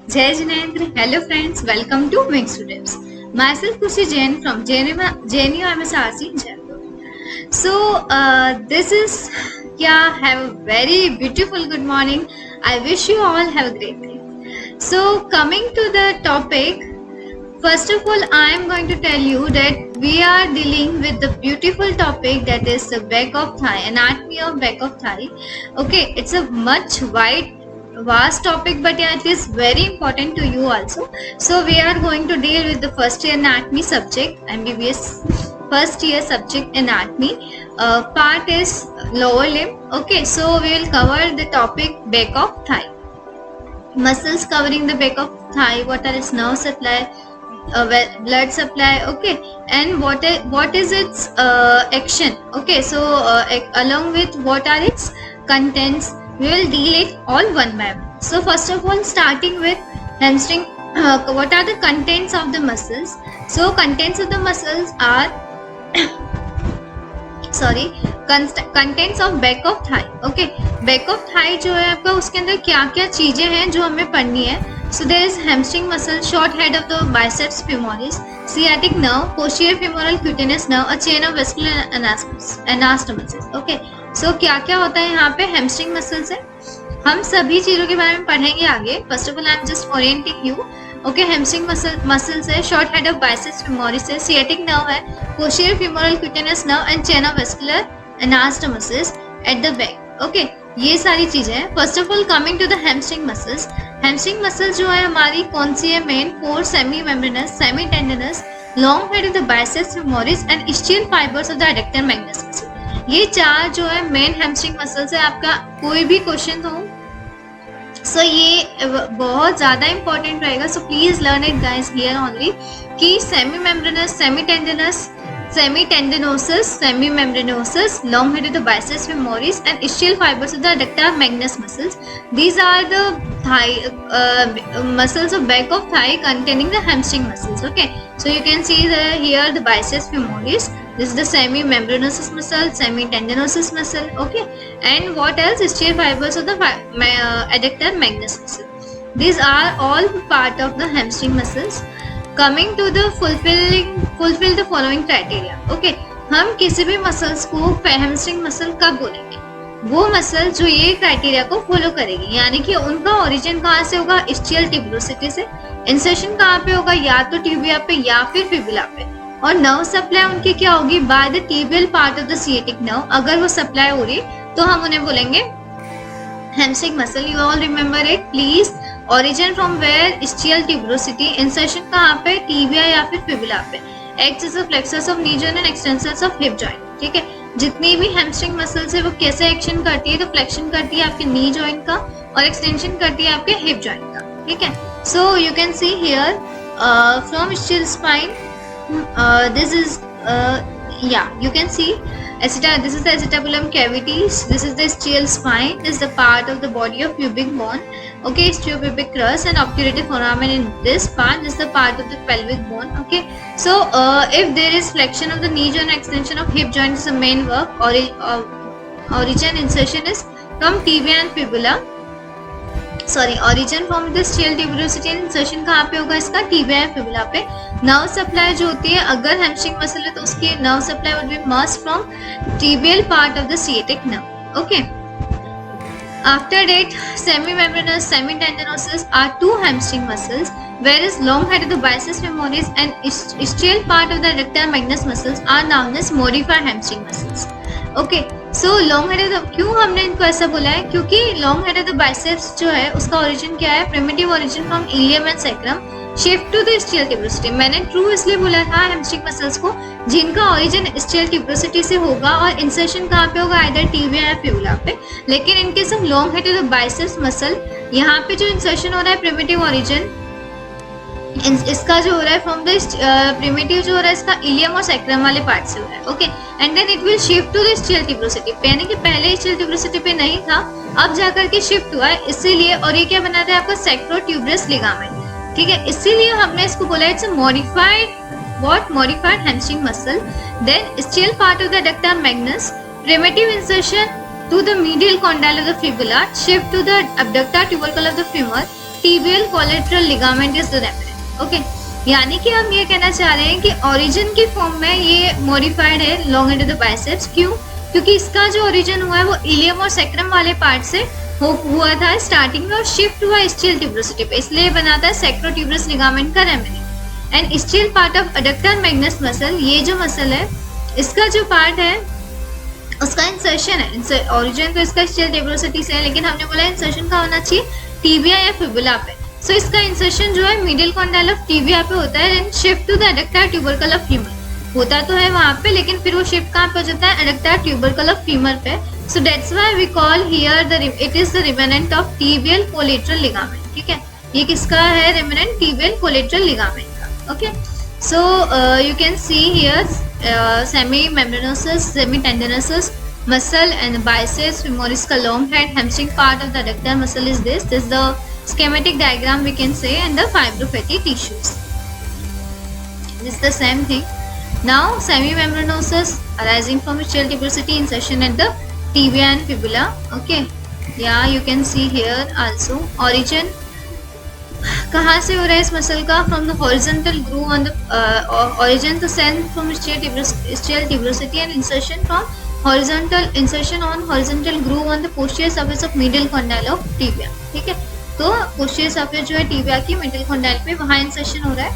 Jai Jinendra. Hello friends, welcome to Mix Tips. Myself Kushi Jain from JNU MSRC in Jaipur. So this is have a very beautiful good morning. I wish you all have a great day. So coming to the topic, first of all I am going to tell you that we are dealing with the beautiful topic that is the back of thigh, anatomy of back of thigh. Okay, it's a much wide vast topic, but yeah, it is very important to you also. So we are going to deal with the first year anatomy subject, MBBS first year subject anatomy. Part is lower limb. Okay, so we will cover the topic back of thigh, muscles covering the back of thigh, what are its nerve supply, blood supply. Okay, and what is its action. Okay, so along with what are its contents, we will deal it all one by one. So first of all, starting with hamstring, what are the contents of the muscles? So contents of the muscles are sorry contents of back of thigh. Okay, back of thigh जो है आपका, उसके अंदर क्या क्या चीजें हैं जो हमें पढ़नी है. So there is hamstring muscle, short head of the biceps femoris, sciatic nerve, posterior femoral cutaneous nerve, a chain of vascular anastomosis. Okay, so क्या क्या होता है यहाँ पे हैमस्ट्रिंग मसल से, हम सभी चीजों के बारे में पढ़ेंगे आगे. First of all I am just orienting you. Okay, hamstring muscles है, short head of biceps femoris है, सियाटिक नर्व है, posterior femoral cutaneous nerve and chain of vascular anastomosis at the back. Okay, ये सारी चीजें हैं. First of all coming to the hamstring muscles. Hamstring muscles जो है हमारी कौन सी है? Main 4 semimembranosus, semitendinosus, long head of the biceps femoris and steel fibres of the adductor magnus muscle. ये चार जो है मेन हैमस्ट्रिंग मसल्स है. आपका कोई भी क्वेश्चन हो, सो ये बहुत ज्यादा इंपॉर्टेंट रहेगा. So please learn it guys here only कि semimembranosus, semitendinosus, semi-tendinosus, semi-membranosus, long head of the biceps femoris and ischial fibers of the adductor magnus muscles. These are the thigh muscles of back of thigh containing the hamstring muscles. Okay, so you can see here the biceps femoris. This is the semi-membranosus muscle, semi-tendinosus muscle. Okay, and what else? Ischial fibers of the adductor magnus muscle. These are all part of the hamstring muscles. Coming to the fulfil the following criteria. Okay, हम किसी भी muscles को hamstring muscle कब बोलेंगे? वो muscle जो ये criteria को फॉलो करेगी, यानी कि उनका ओरिजिन कहाँ से होगा? इस्चियल ट्यूबरोसिटी से. इंसर्शन कहाँ पे होगा? या तो ट्यूबिया पे या फिर फिबुला पे. और नर्व सप्लाई उनकी क्या होगी? By the tibial part of the sciatic nerve. अगर वो सप्लाई हो रही तो हम उन्हें बोलेंगे hamstring muscle. You all remember it please. Origin from where? Ischial tuberosity. Insertion कहाँ पे? टिबिया या फिर फिबुला पे. Acts as a flexors of knee joint and extensors of hip joint. ठीक है, जितनी भी हैमस्ट्रिंग मसल्स है वो कैसे एक्शन करती है? तो फ्लेक्शन करती है आपके नी जॉइंट का और एक्सटेंशन करती है आपके हिप जॉइंट का. ठीक है, सो you can see here from ischial spine, this is you can see this is the acetabulum cavities, this is the ischial spine, this is the part of the body of pubic bone. Okay, istiopubic crust and obturative foramen in this part. This is the part of the pelvic bone. Okay, so if there is flexion of the knee joint, extension of hip joint is the main work. Origin insertion is from tibia and fibula. origin from the ischial tuberosity and insertion कहाँ पे होगा इसका? Tibia या fibula पे. Nerve supply जो होती है, अगर हैमस्ट्रिंग मसल है तो उसकी nerve supply would be must from tibial part of the sciatic nerve. Okay, after that semi-membranous, semi-tendinosus are two hamstring muscles, whereas long head of the biceps femoris and ischial part of the adductor magnus muscles are known as modified hamstring muscles. Okay, so long head of the, क्यों हमने इनको ऐसा बोला है? क्योंकि long head of the biceps जो है उसका ओरिजिन क्या है? Primitive origin from ilium and sacrum, shift to the ischial tuberosity. मैंने ट्रू इसलिए बोला था हैमस्ट्रिंग मसल्स को जिनका ओरिजिन इस्चियल ट्यूबरोसिटी से होगा और इंसर्शन कहाँ पे होगा? आइदर टिबिया या फिबुला पे. लेकिन इनके सब long head of the biceps muscle, यहाँ पे जो इंसर्शन हो रहा है प्रिमिटिव ओरिजिन, इसका जो हो रहा है फ्रॉम द प्रिमिटिव जो हो रहा है इसका इलियम और सैक्रम वाले पार्ट से हो रहा है. Okay, and then it will shift to the ischial tuberosity. यानी कि पहले इस्चियल ट्यूबरोसिटी पे नहीं था, अब जाकर के शिफ्ट हुआ है, इसीलिए. और ये क्या बना था आपका? Sacrotuberous ligament. ठीक है, इसीलिए हमने इसको बोला it's a modified hamstring muscle. Then ischial part of the adductor magnus, primitive insertion to the medial condyle of the fibula, shift to the abductor tubercle of the femur, tibial collateral ligament is the remnant. Okay, यानी कि हम ये कहना चाह रहे हैं कि origin की फॉर्म में ये मॉडिफाइड है लॉन्ग इनटू द बाइसेप्स। क्यों? क्योंकि इसका जो ओरिजिन हुआ है वो इलियम और सेक्रम वाले पार्ट से हुआ था स्टार्टिंग में और शिफ्ट हुआ स्टील ट्यूबरोसिटी पे, इसलिए बनाता है सेक्रोट्यूबरस लिगामेंट का remnant. And steel part of adductor Magnus muscle, ये जो मसल है इसका जो पार्ट है उसका इंसर्शन है। ओरिजिन तो इसका स्टील ट्यूबरोसिटी से है, लेकिन हमने बोला इंसर्शन का होना चाहिए टीबिया या फिबुला पे। सो इसका इंसर्शन जो है मीडियल कॉन्डाइल ऑफ टीबिया पे होता है and shift to the adductor tubercle of femur. होता तो है वहां पे, लेकिन फिर वो शिफ्ट कहाँ पे हो जाता है? अडक्टर ट्यूबरकल ऑफ फीमर पे। So that's why we call here it is the remnant of tibial collateral ligament. ठीक है, ये किसका है? रिमेनेंट टिबियल कोलेटरल लिगामेंट का। Okay, so you can see here semimembranosus, semitendinosus muscle and biceps femoris का long head, hamstring part of the adductor muscle is this is the schematic diagram we can say, and the fibrofatty tissues. This is the same thing. Now semimembranosus arising from steel tuberosity, insertion at the tibia and fibula. Okay, yeah, you can see here also origin कहाँ से हो रहा है इस muscle का? From the horizontal groove on the origin to send from steel tuberosity and insertion from horizontal insertion on horizontal groove on the posterior surface of medial condyle of tibia. ठीक है, तो posterior surface जो है tibia की medial condyle पे वहाँ insertion हो रहा है।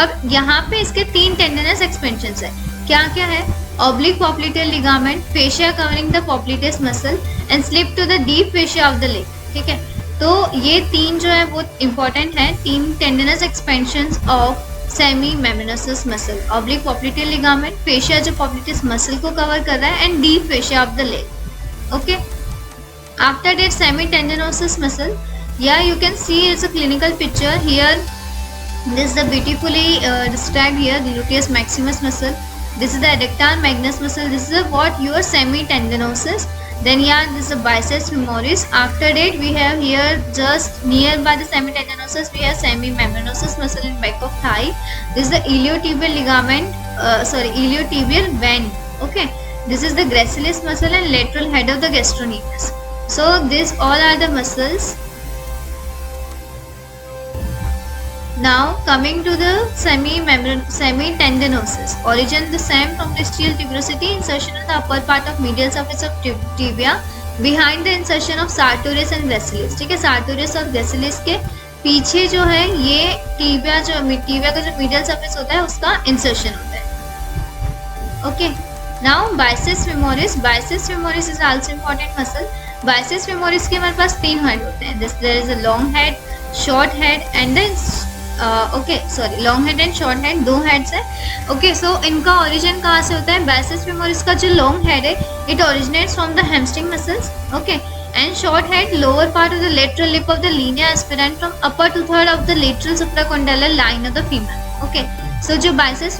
अब यहाँ पे इसके 3 टेंडनस एक्सपेंशंस है। क्या क्या है? oblique popliteal ligament, fascia covering the popliteus muscle and slip to the deep fascia of the leg. ठीक है, तो ये 3 जो है वो इम्पोर्टेंट है, 3 tendinous expansions of semimembranosus muscle, oblique popliteal ligament, fascia जो पॉप्लिटेस मसल को कवर कर रहा है and deep fascia of the leg. Okay, after that semitendinosus muscle, या you can see it's a clinical picture here, this is the beautifully described here gluteus maximus muscle, this is the adductor magnus muscle, this is what your semi tendinosus. Then yeah, this is the biceps femoris. After that we have here just nearby the semitendinosus we have semimembranosus muscle in back of thigh. This is the iliotibial ligament, iliotibial vein. Okay, this is the gracilis muscle and lateral head of the gastrocnemius. So these all are the muscles. Now coming to the semitendinosus, origin the same from the steel tuberosity, insertion of the upper part of medial surface of tibia behind the insertion of sartorius and gracilis. ठीक है, sartorius और gracilis के पीछे जो है ये tibia का जो medial surface होता है उसका insertion होता है। Okay, now biceps femoris. Biceps femoris is also important muscle. Biceps femoris के हमारे पास 3 हेड होते हैं। There is a long head, short head and then long head and short head, 2 heads है। ओके, सो इनका ओरिजिन कहाँ से होता है? बाइसेप्स फेमोरिस का जो लॉन्ग हेड है it originates from the hamstring muscles. Okay, and short head lower part of the lateral lip of the linea aspera from upper 2/3 of the lateral supracondylar line of the femur. Okay, so जो biceps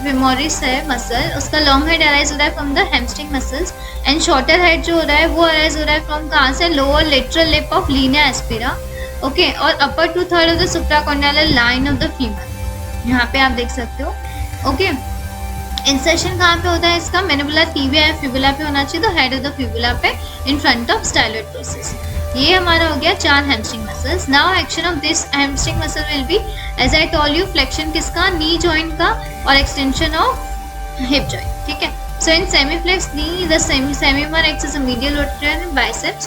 femoris है muscle उसका long head arise हो रहा है from the hamstring muscles and shorter head जो हो रहा है वो अराइज हो रहा है फ्रॉम कहाँ से? Lower lateral lip of linea aspera. Okay, और upper 2/3 of the supracondylar line of the femur, यहाँ पे आप देख सकते हो। ओके, इंसर्शन कहाँ पे होता है इसका? मैंने बोला टिबिया या फिबुला पे होना चाहिए, तो हेड ऑफ द फिबुला पे in front of styloid process. ये हमारा हो गया 4 hamstring muscles. Now action of this hamstring muscle will be as I told you, flexion किसका? नी जॉइंट का और एक्सटेंशन ऑफ हिप जॉइंट। ठीक है, so in semiflexed knee the semimem acts as a medial rotator and biceps.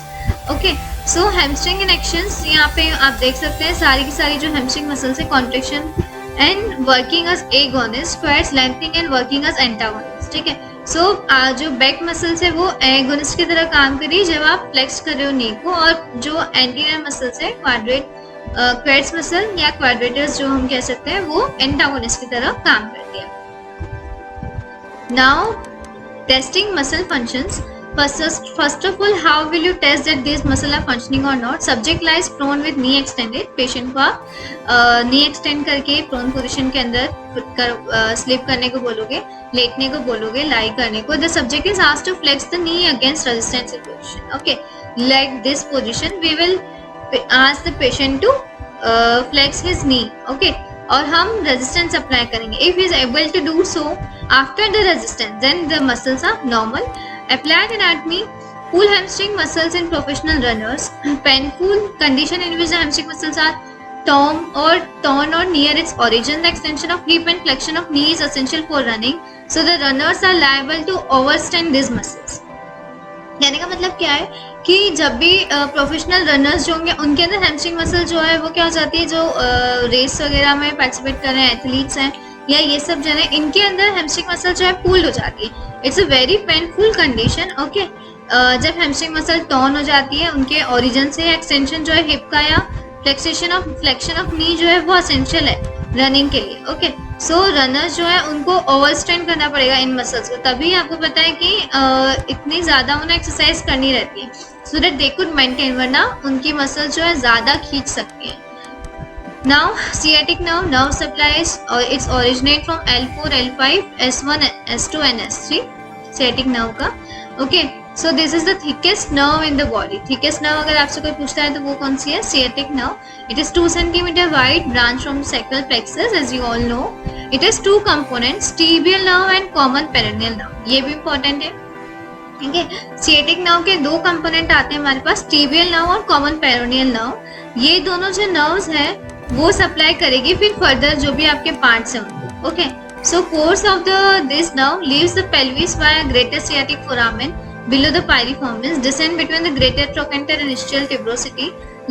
Okay, so hamstring in actions, यहाँ पे आप देख सकते हैं सारी की सारी जो हैमस्ट्रिंग मसल्स है, contraction and working as agonist, squats, lengthening and working as antagonist. ठीक है, सो जो बैक मसल्स है वो एगोनिस्ट की तरह काम करी जब आप फ्लेक्स कर रहे हो नी को, और जो एंटीरियर मसल्स है क्वाड्स मसल या क्वाड्रेटर्स जो हम कह सकते हैं वो एंटागोनिस्ट की तरह काम करती है। Now testing muscle functions. First of all, how will you test that these muscles are functioning or not? Subject lies prone with knee extended. Patient को आप knee extend करके prone position के अंदर sleep करने को बोलोगे, लेटने को बोलोगे, lie करने को. The subject is asked to flex the knee against resistance position. Okay, like this position, we will ask the patient to flex his knee. Okay, और हम resistance apply करेंगे. If he is able to do so after the resistance, then the muscles are normal. Applied anatomy, Pull hamstring muscles in professional runners. Painful condition in which the hamstring muscles are torn or near its origin. The extension of hip and flexion of knee is essential for running. So the runners are liable to overextend these muscles. कहने का मतलब क्या है कि जब भी professional runners जो होंगे उनके अंदर हैमस्ट्रिंग मसल जो है वो क्या हो जाती है, जो रेस वगैरह में पार्टिसिपेट कर रहे हैं एथलीट्स हैं या ये सब जन है, इनके अंदर हैमस्ट्रिंग मसल जो है पुल्ड हो जाती है. It's a very painful condition. Okay, जब हैमस्ट्रिंग मसल टॉर्न हो जाती है उनके ओरिजिन से, एक्सटेंशन जो है हिप का या फ्लेक्शन ऑफ नी जो है वो एसेंशियल है रनिंग के लिए. ओके, सो रनर्स जो है उनको ओवरस्ट्रेन करना पड़ेगा इन मसल्स को, तभी आपको पता है कि इतनी ज़्यादा उन्हें एक्सरसाइज करनी रहती है so that they could maintain, वरना उनकी मसल्स जो है ज़्यादा खींच सकती हैं. Now sciatic nerve supplies it's originate from L4, L5, S1, S2 and S3 sciatic nerve का. Okay, so this is the thickest nerve in the body. Thickest nerve अगर आपसे कोई पूछता है तो वो कौन सी है? Sciatic nerve. It is 2 centimeter wide, branch from sacral plexus as you all know. It has two components, tibial nerve and common peroneal nerve. ये भी important है. ठीक है, sciatic nerve के दो कंपोनेंट आते हैं हमारे पास, tibial nerve और common peroneal nerve. ये दोनों जो nerves हैं वो सप्लाई करेगी फिर फर्दर जो भी आपके पार्ट्स हैं उनको. Okay, so course of this nerve leaves the pelvis via greater sciatic foramen below the piriformis, descend between the greater trochanter and ischial tuberosity,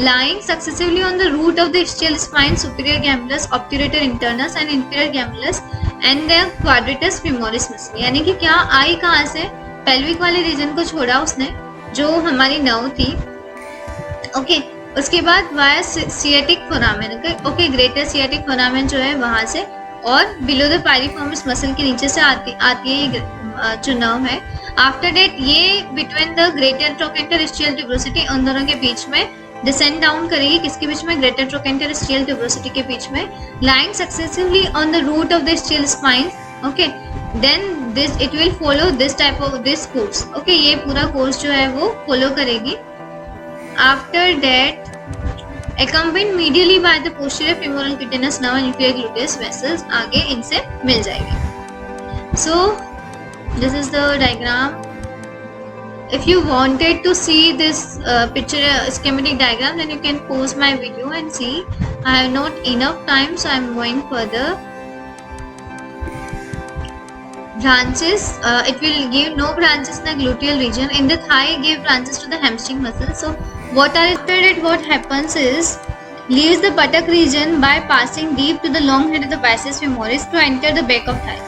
lying successively on the root of the ischial spine, superior gemellus, obturator internus and inferior gemellus and the quadratus femoris muscle. यानी कि क्या आई कहाँ से? Pelvic वाले reason को छोड़ा उसने जो हमारी नर्व थी. ओके, उसके बाद via sciatic foramen. Okay, greater sciatic foramen जो है वहां से और बिलो द पाइरिफॉर्मिस मसल के नीचे से आती है ये जो नर्व है. आफ्टर डेट ये between the greater trochanter ischial tuberosity उन दोनों के बीच में डिसेंड डाउन करेगी. किसके बीच में? ग्रेटर ट्रोकेंटर ischial tuberosity के बीच में, lying successively on the root of the ischial spine. Okay, then this it will follow this type of this course. Okay, ये पूरा कोर्स जो है वो फॉलो करेगी. After that, accompanied medially by the posterior femoral cutaneous nerve and inferior gluteus vessels, आगे इनसे मिल जाएगी. So this is the diagram. If you wanted to see this picture schematic diagram, then you can pause my video and see. I have not enough time, so I am going further. Branches, it will give no branches in the gluteal region. In the thigh, give branches to the hamstring muscle. So what happens is leaves the buttock region by passing deep to the long head of the biceps femoris to enter the back of thigh.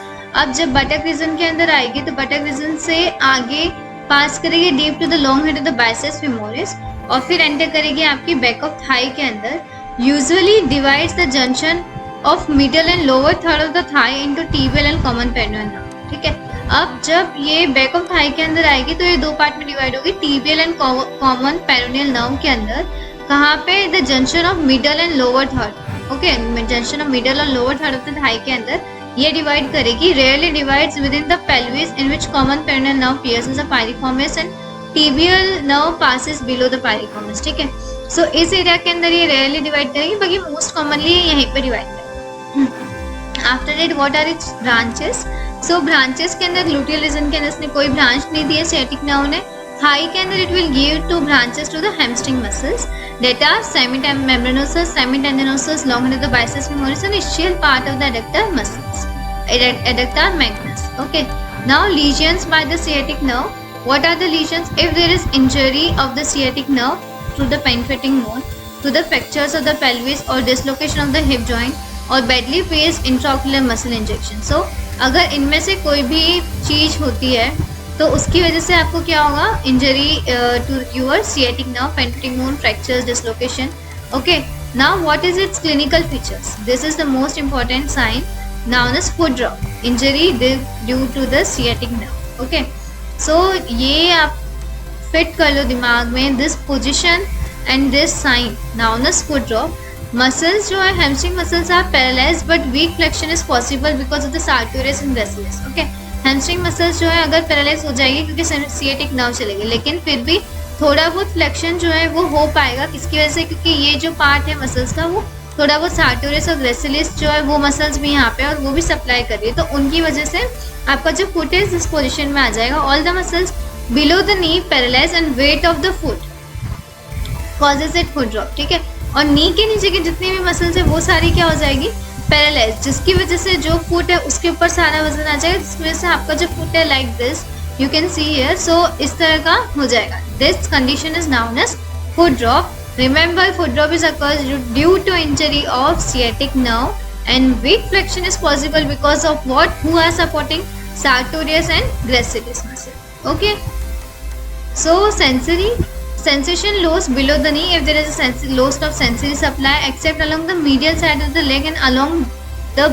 अब जब बटक reason के अंदर आएगी तो बटक reason से आगे पास करेगी deep to the long head of the biceps femoris और फिर एंटर करेगी आपकी बैक ऑफ थाई के अंदर. Usually divides the junction of middle and lower third of the thigh into tibial and common peroneal nerve. ठीक है, अब जब ये बैक ऑफ थाई के अंदर आएगी तो ये दो पार्ट में डिवाइड होगी, tibial and common peroneal nerve के अंदर. कहाँ पे? The junction of middle and lower third. Okay, junction of middle और lower third of the thigh के अंदर ये डिवाइड करेगी. Rarely divides within the pelvis in which common peroneal nerve pierces the piriformis and tibial nerve passes below the piriformis. ठीक है, सो इस area के अंदर ये रेयरली डिवाइड करेगी, बाकी मोस्ट कॉमनली यहीं पे डिवाइड करेगी. After that what are its branches? So branches के अंदर ग्लूटियल रीजन के अंदर इसने कोई ब्रांच नहीं दी है सियाटिक नर्व ने. थाई के अंदर it will give two branches to the hamstring muscles that are semimembranosus, semitendinosus, long head of the biceps femoris and ischial part of the adductor muscles, adductor magnus. Okay, now lesions by the sciatic nerve. What are the lesions? If there is injury of the sciatic nerve through the penetrating bone, to the fractures of the pelvis or dislocation of the hip joint or badly paced intraocular muscle injection. So अगर इनमें से कोई भी चीज होती है तो उसकी वजह से आपको क्या होगा? Injury to your sciatic nerve, penetrating bone, fractures, dislocation. Okay, now what is its clinical features? This is the most important sign known as foot drop, injury due to the sciatic nerve. Okay, so ये आप fit कर लो दिमाग में, this position and this sign known as foot drop. Muscles जो है hamstring muscles are paralyse but weak flexion is possible because of the sartorius and gracilis. Okay, hamstring muscles जो है अगर पैरालाइज हो जाएगी क्योंकि सियाटिक नर्व चलेगी, लेकिन फिर भी थोड़ा बहुत फ्लेक्शन जो है वो हो पाएगा. किसकी वजह से? क्योंकि ये जो पार्ट है मसल्स का वो थोड़ा बहुत सार्टोरियस और ग्रेसिलिस जो है वो मसल्स भी यहाँ पे और वो भी सप्लाई कर रही है, तो उनकी वजह से आपका जो फुट है इस पोजिशन में आ जाएगा. All the muscles below the knee paralyse and weight of the foot causes it foot drop, ठीक है। और नी के नीचे की जितनी भी मसल्स है वो सारी क्या हो जाएगी, पैरालाइज, जिसकी वजह से जो फुट है उसके ऊपर सारा वजन आ जाएगा, जिसकी वजह से आपका जो फुट है like this you can see here, so इस तरह का हो जाएगा। This condition is known as foot drop. Remember, foot drop is occurs due to injury of sciatic nerve, and weak flexion is possible because of what? Who are supporting? Sartorius and gracilis muscle. Okay. So sensation loss below the knee if there is a loss of sensory supply, except along the medial side of the leg and along the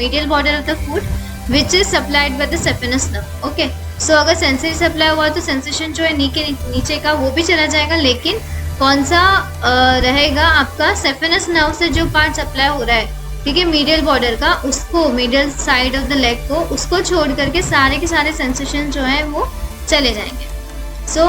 medial border of the foot, which is supplied by the saphenous nerve. Okay. So अगर sensory supply हुआ तो sensation जो है नी के नीचे का वो भी चला जाएगा, लेकिन कौन सा रहेगा आपका सेफेनस नर्व से जो पार्ट सप्लाई हो रहा है, ठीक है, मीडियल बॉर्डर का, उसको medial side of the leg को, उसको छोड़ करके सारे के सारे सेंसेशन जो है वो चले जाएंगे। So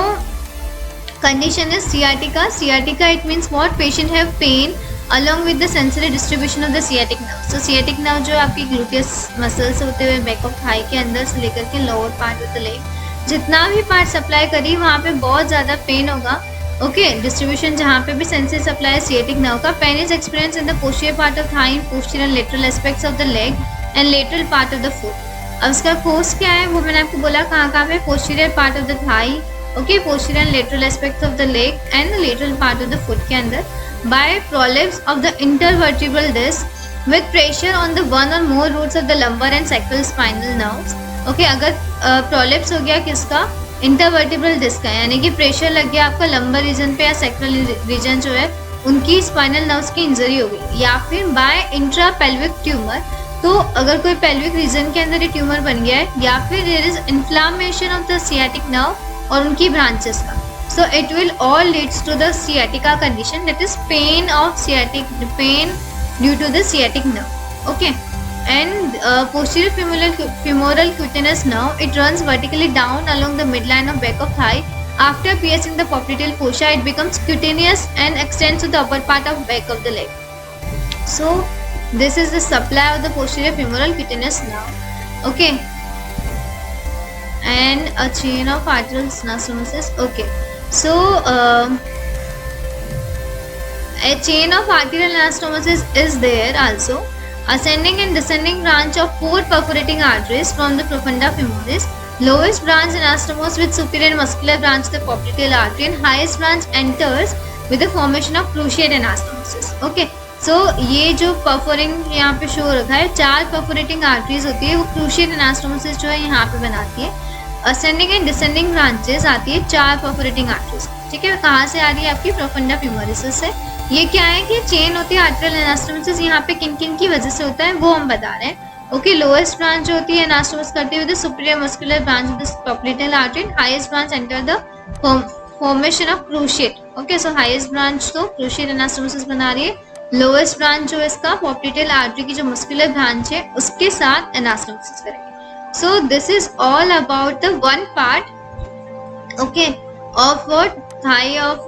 condition is sciatica. Sciatica it means what? Patient have pain along with the sensory distribution of the sciatic nerve. So sciatic nerve जो आपकी ग्लूटियस मसल्स होते हुए बैक ऑफ थाई के अंदर से लेकर के lower part of the leg, जितना भी पार्ट सप्लाई करी वहाँ पे बहुत ज़्यादा पेन होगा। ओके, डिस्ट्रीब्यूशन जहाँ पे भी सेंसरी सप्लाई है सिएटिक नर्व का, pain is experience in the posterior part of thigh, posterior lateral aspects of the leg and lateral part of the foot. अब उसका कोर्स क्या है वो मैंने आपको बोला, कहाँ पे? Posterior part of the thigh, okay, posterior and lateral aspects of the leg and lateral part of the foot के अंदर, by prolapse of the intervertebral disc with pressure on the one or more roots of the lumbar and sacral spinal nerves. Okay, अगर prolapse हो गया किसका? Intervertebral disc का, यानी कि pressure लग गया आपका लंबर रीजन पे या सैक्रल रीजन जो है उनकी स्पाइनल नर्व्स की इंजरी हो गई, या फिर बाय इंट्रा पेल्विक ट्यूमर, तो अगर कोई पेल्विक रीजन के अंदर ये ट्यूमर बन गया है, या फिर there is inflammation of the sciatic nerve और उनकी ब्रांचेस का, so it will all leads to the sciatica condition, that is pain due to the sciatic nerve. Okay, and posterior femoral cutaneous nerve, it runs vertically down along the midline of back of thigh. After piercing the popliteal fossa, it becomes cutaneous and extends to the upper part of back of the leg. So this is the supply of the posterior femoral cutaneous nerve. Okay, and a chain of arterial anastomosis. Okay, so a chain of arterial anastomosis is there also. Ascending and descending branch of 4 perforating arteries from the profunda femoris. Lowest branch anastomose with superior muscular branch the popliteal artery, and highest branch enters with the formation of cruciate anastomosis. Okay, so ये जो परफोरिंग यहाँ पे show रखा है, 4 perforating arteries होती है, वो cruciate anastomosis जो है यहाँ पे बनाती है। असेंडिंग एंड डिसेंडिंग ब्रांचेस आती है 4 परफोरेटिंग आर्टरीज, ठीक है। कहाँ से आ रही है? आपकी प्रोफंडा फ्यूमोरिस से। ये क्या है कि चेन होती है आर्टरियल एनास्टोमोसिस, यहाँ पे किन किन की वजह से होता है वो हम बता रहे हैं। ओके, लोएस्ट ब्रांच जो होती है एनास्टोमोसिस करती है with the superior muscular branch of the popliteal artery, highest branch enter the formation of cruciate. Okay, so highest branch तो क्रूशिएट एनास्टोमोसिस बना रही है, लोएस्ट ब्रांच जो इसका पोप्लिटेल आर्टरी की जो मस्कुलर ब्रांच है उसके साथ एनास्टोमोसिस करेंगे। So this is all about the one part, okay, of what? Thigh of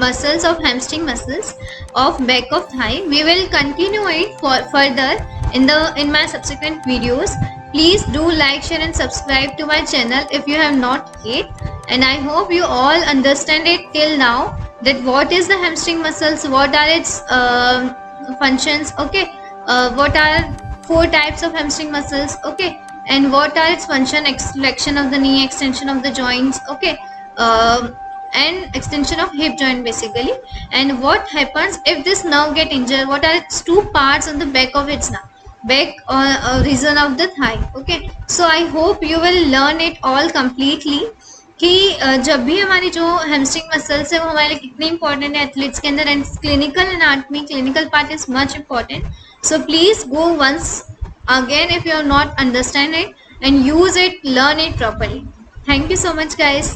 muscles of hamstring muscles of back of thigh. We will continue it further in my subsequent videos. Please do like, share and subscribe to my channel if you have not yet. And I hope you all understand it till now, that what is the hamstring muscles, what are its functions, okay, what are 4 types of hamstring muscles, okay, and what are its function? Flexion of the knee, extension of the joints, okay, and extension of hip joint basically. And what happens if this nerve get injured? What are its 2 parts on the back of its nerve, back or region of the thigh. Okay, so I hope you will learn it all completely कि जब भी हमारी जो hamstring muscles है वो हमारे लिए कितनी इंपॉर्टेंट है एथलीट्स के अंदर, and clinical anatomy, clinical part is much important. So please go once again if you are not understand it and use it, learn it properly. Thank you so much guys.